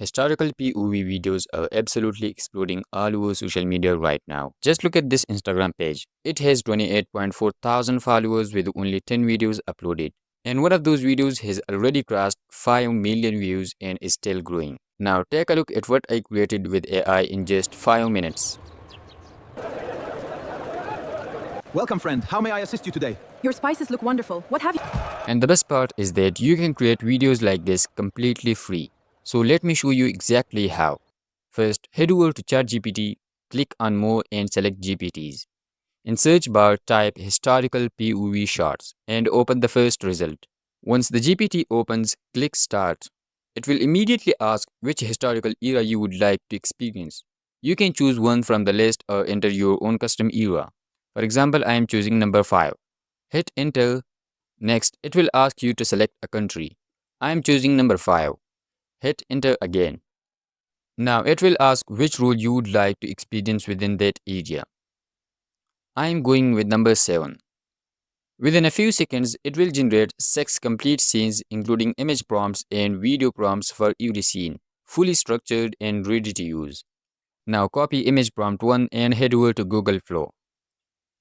Historical POV videos are absolutely exploding all over social media right now. Just look at this Instagram page. It has 28.4 thousand followers with only 10 videos uploaded. And one of those videos has already crossed 5 million views and is still growing. Now take a look at what I created with AI in just 5 minutes. Welcome, friend. How may I assist you today? Your spices look wonderful. What have you? And the best part is that you can create videos like this completely free. So let me show you exactly how. First, head over to ChatGPT, click on More and select GPTs. In search bar, type historical POV shots and open the first result. Once the GPT opens, click Start. It will immediately ask which historical era you would like to experience. You can choose one from the list or enter your own custom era. For example, I am choosing number 5. Hit enter. Next, it will ask you to select a country. I am choosing number 5. Hit enter again. Now it will ask which role you would like to experience within that area. I am going with number 7. Within a few seconds, it will generate 6 complete scenes including image prompts and video prompts for every scene, fully structured and ready to use. Now copy image prompt 1 and head over to Google Flow.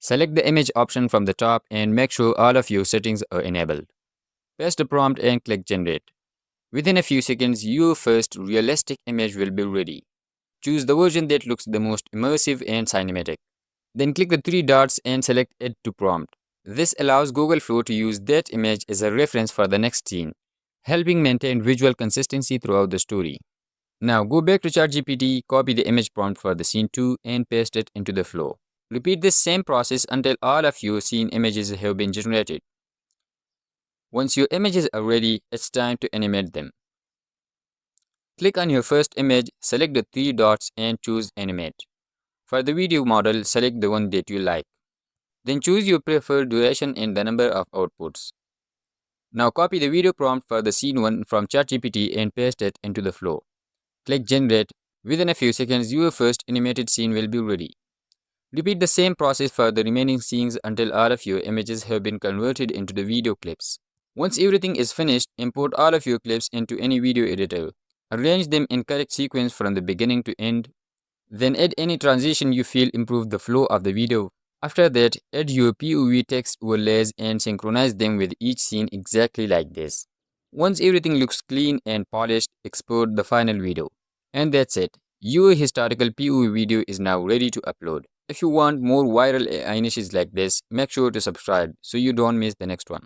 Select the image option from the top and make sure all of your settings are enabled. Paste the prompt and click Generate. Within a few seconds, your first realistic image will be ready. Choose the version that looks the most immersive and cinematic. Then click the 3 dots and select Add to Prompt. This allows Google Flow to use that image as a reference for the next scene, helping maintain visual consistency throughout the story. Now go back to ChatGPT, copy the image prompt for the scene 2 and paste it into the flow. Repeat this same process until all of your scene images have been generated. Once your images are ready, it's time to animate them. Click on your first image, select the 3 dots and choose Animate. For the video model, select the one that you like. Then choose your preferred duration and the number of outputs. Now copy the video prompt for the scene 1 from ChatGPT and paste it into the flow. Click Generate. Within a few seconds, your first animated scene will be ready. Repeat the same process for the remaining scenes until all of your images have been converted into the video clips. Once everything is finished, import all of your clips into any video editor. Arrange them in correct sequence from the beginning to end. Then add any transition you feel improve the flow of the video. After that, add your POV text overlays and synchronize them with each scene exactly like this. Once everything looks clean and polished, export the final video. And that's it. Your historical POV video is now ready to upload. If you want more viral AI niches like this, make sure to subscribe so you don't miss the next one.